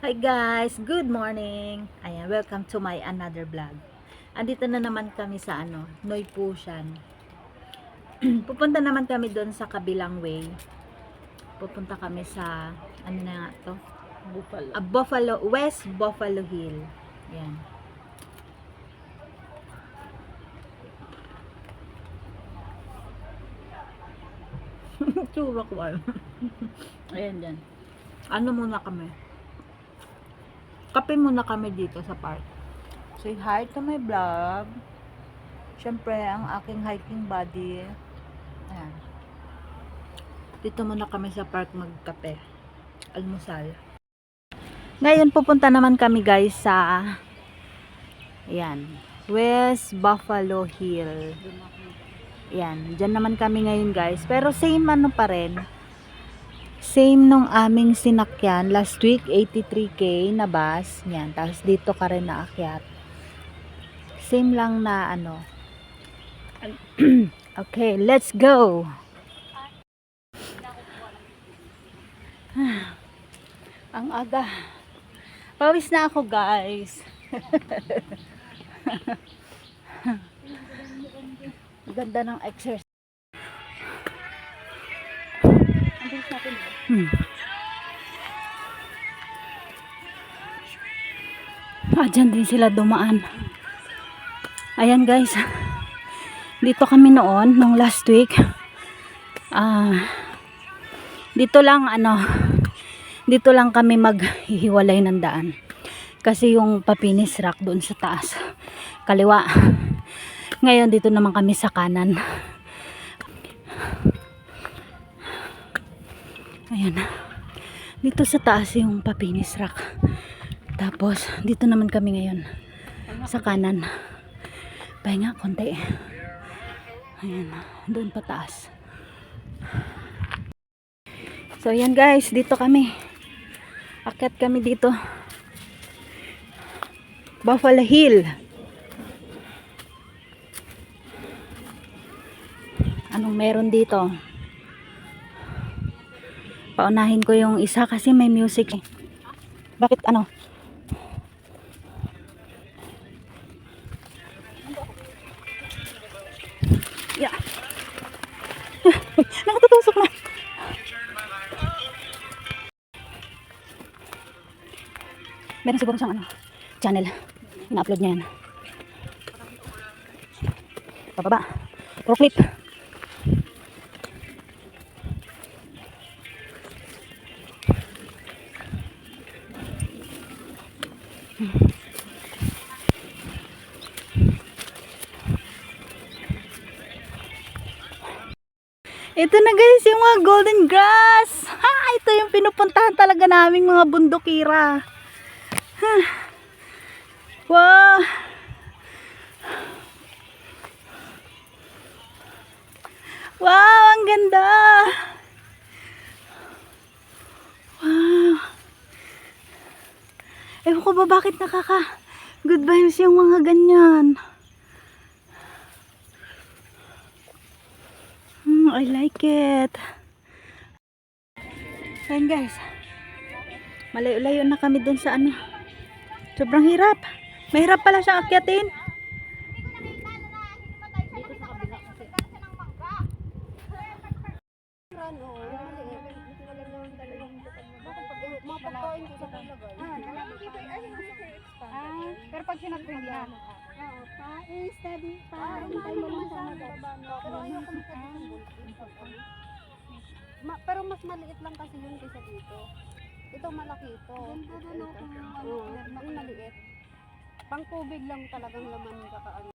Hi guys, good morning. Ayan, welcome to my another vlog. Andito na naman kami sa Noi Pushan. Pupunta naman kami doon sa kabilang way. Pupunta kami sa ano na nga to? West Buffalo Hill. Ayan. Churok wal. Ayan dyan. Ano muna kami? Kape muna kami dito sa park. Say hi to my vlog. Siyempre, ang aking hiking buddy. Ayan. Dito muna kami sa park magkape. Almusal. Ngayon, pupunta naman kami guys sa ayan, West Buffalo Hill. Ayan, dyan naman kami ngayon guys. Pero same ano pa rin. Same nung aming sinakyan last week, 83k na bus. Yan, tapos dito ka rin naakyat. Same lang na ano. Okay, let's go. Ang aga. Pawis na ako guys. Ganda ng exercise. Dyan din sila dumaan. Ayan guys, dito kami noon nung last week. Dito lang kami maghihiwalay ng daan kasi yung Papinis Rock doon sa taas kaliwa. Ngayon dito naman kami sa kanan. Ayan, dito sa taas yung Papinis Rock, tapos dito naman kami ngayon sa kanan. Pahinga konti. Ayan, doon pa taas. So ayan guys, dito kami. Akyat kami dito. Buffalo Hill. Anong meron dito? Paunahin ko yung isa kasi may music eh. Bakit ano? Yeah. Nakatutusok na. Meron siguro siyang channel. Ina-upload niya yan. Pababa. Pro clip. Ito na guys, yung mga golden grass. Ha, ito yung pinupuntahan talaga naming mga bundokira. Ha. Wow. Wow, ang ganda. Wow. Ewan ko ba bakit good vibes yung mga ganyan. I like it. Ayan guys, malayo-layo na kami dun sa sobrang hirap. Mahirap pala siyang akyatin. Pero pag sinag-print yan, study pa. Hintay mo lang sa pero ayoko pero mas maliit lang kasi yun kaysa dito. Ito malaki ito. Ang maliit. Pang tubig lang talagang laman kakaano.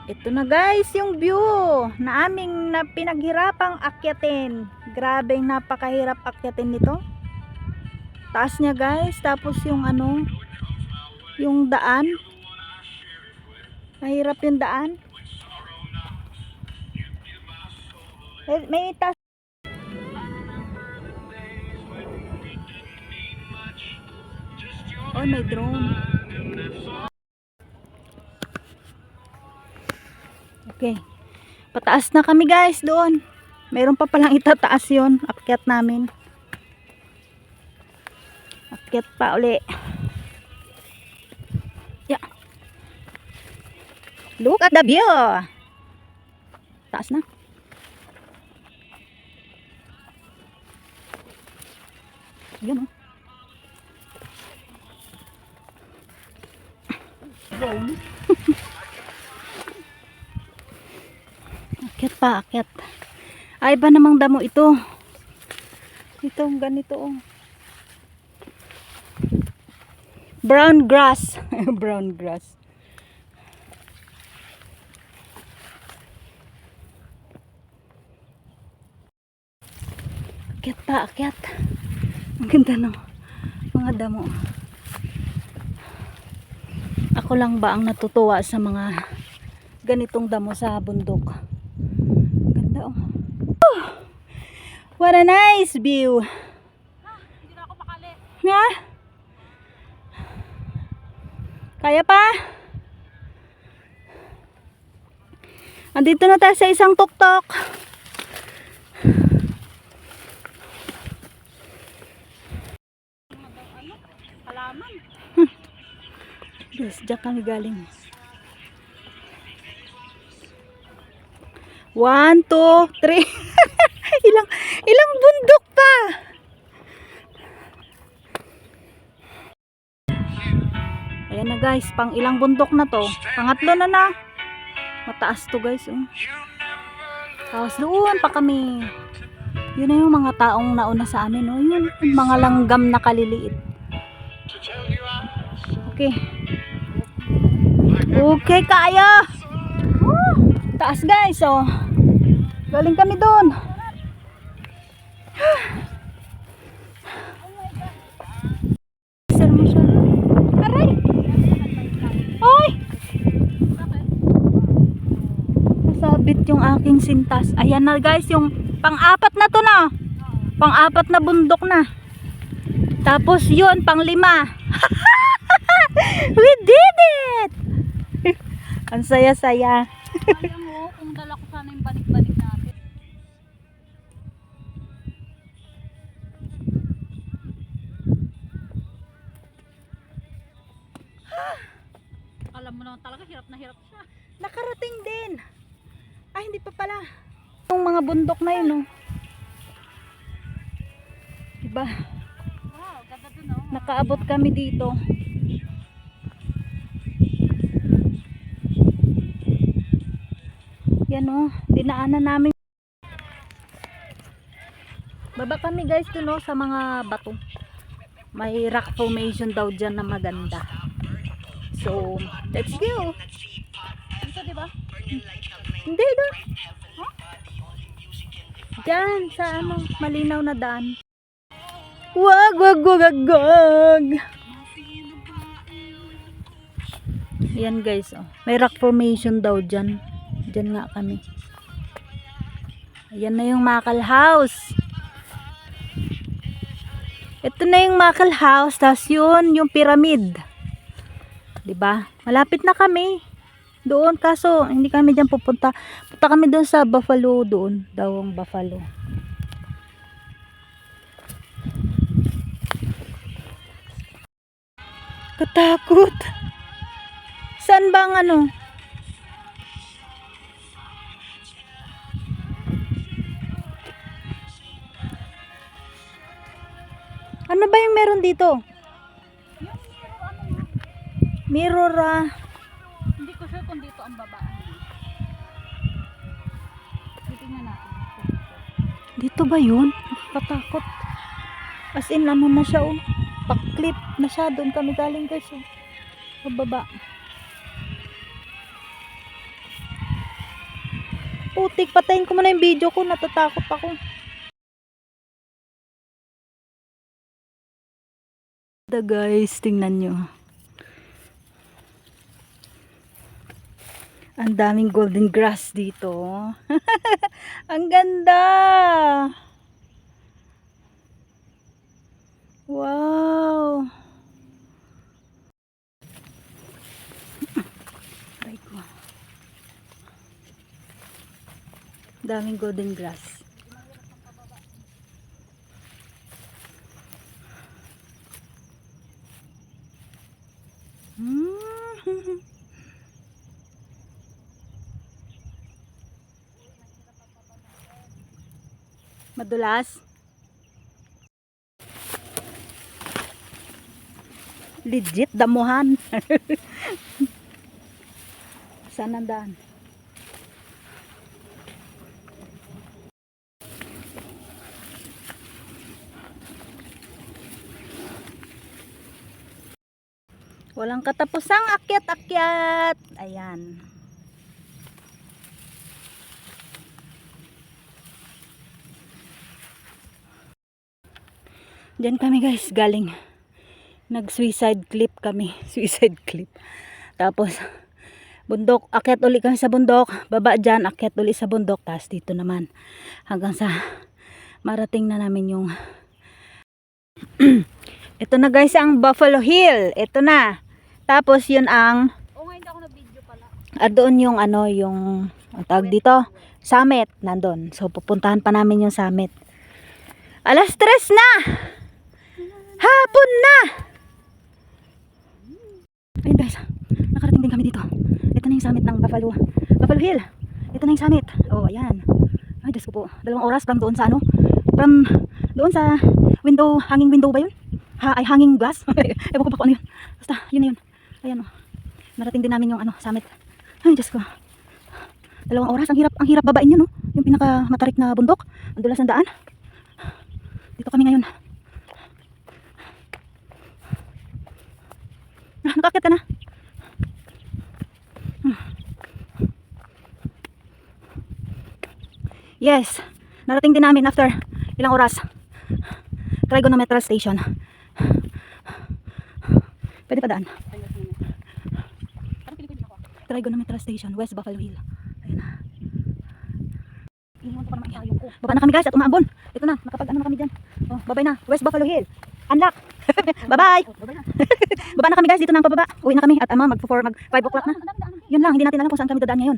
Ito na guys, yung view na aming pinaghirapang akyatin. Grabe, napakahirap akyatin nito. Taas niya guys, tapos yung yung daan. Mahirap yung daan. May taas. Oh, may drone. Okay. Pataas na kami guys doon. Meron pa palang itataas yon, akyat namin. Akyat pa uli. Yeah. Look at the view. Taas na. Yun oh. Akyat pa, akyat. Ay, ba namang damo ito? Itong ganito oh. Brown grass. Brown grass. Akyat pa, akyat. Ang ganda ng mga damo. Ako lang ba ang natutuwa sa mga ganitong damo sa bundok? Ganda oh. What a nice view. Hindi na ako makali. Nga? Kaya pa? Andito na tayo sa isang tuktok. Halaman. Yes, diyan kami galing. 1, 2, 3. ilang bundok pa. Ayan na guys, pang ilang bundok na to. Pangatlo na. Mataas to guys. Oh. Tapos doon pa kami. Yun na yung mga taong nauna sa amin. Oh. Yun, mga langgam na kaliliit. Okay. Okay, kaya. Taas guys, oh. Galing kami doon. Sir mo siya. Aray. Oy. Nasabit yung aking sintas. Ayan na guys, yung pang-apat na to na. Pang-apat na bundok na. Tapos yun, pang-5. We did it! Ang saya-saya. Sayang mo kung dala ko sana yung balik-balik natin. Alam mo naman talaga, hirap na hirap siya. Nakarating din. Ay, hindi pa pala. Yung mga bundok na yun, oh. Diba? Wow, ganda dun oh. Nakaabot kami dito. Yan, oh. Dinaanan namin. Baba kami guys dun, oh, sa mga bato. May rock formation daw dyan na maganda. So, let's go. Dito, di ba? Hindi doon. Huh? Diyan sa ano, malinaw na daan. Wag, wag, wag, wag, wag. Yan guys, oh. May rock formation daw dyan. Dyan nga kami. Ayan na yung Makal House. Ito na yung Makal House. Tapos yun, yung pyramid. Diba? Malapit na kami. Doon, kaso hindi kami dyan pupunta. Punta kami doon sa Buffalo doon. Daw ang Buffalo. Katakot. Saan ba ang ano? Ano ba yung meron dito? Mirror ah. Hindi ko sure kung dito ang babaan. Titingnan natin. Dito ba yun? Katakot. As in ano na siya oh. Paklip na siya. Doon kami galing guys oh. Pababa. Putik, patayin ko muna yung video ko. Natatakot ako. Guys, tingnan nyo. Ang daming golden grass dito. Ang ganda. Wow. Aray ko. Daming golden grass. Madulas. Legit damuhan. Saan ang daan? Walang katapusang akyat-akyat. Ayan. Diyan kami guys, galing. Nag-suicide clip kami. Suicide clip. Tapos, bundok. Akyat uli kami sa bundok. Baba dyan, akyat uli sa bundok. Tapos dito naman. Hanggang sa marating na namin yung ito na guys ang Buffalo Hill. Ito na. Tapos yun ang Oo nga, hindi ako na-video pala. doon yung ano, yung ang tawag dito, summit, nandun. So pupuntahan pa namin yung summit. Alas 3 na! Hapon na! Ayun guys, nakarating din kami dito. Ito na yung summit ng Buffalo Hill. Ito na yung summit. Oh, ayan. Ay, Diyos ko po. 2 oras from doon sa ano? From doon sa window, hanging window ba yun? Ay, hanging glass? Ewan ko pa kung ano yun. Basta, yun na yun. Ayan o. Narating din namin yung ano, summit. Ay, Diyos ko. 2 oras. Ang hirap babain yun, no? Yung pinaka matarik na bundok. Ang dulas ng daan. Dito kami ngayon. Nakakit ka na. Yes. Narating din namin after ilang oras. Trigonometry Station. Pwede pa daan. Trigonometry Station, West Buffalo Hill. Ayan na. Iniwan ko pa naman ihayong ko. Baba na kami guys at umaambon. Ito na, nakapag ano na kami dyan. Oh, babay na, West Buffalo Hill. Unlock. Bye-bye. Baba na kami guys, dito na ang pababa. Uwi na kami at mag 5 o'clock na. Yun lang, hindi natin alam kung saan kami dadaan ngayon.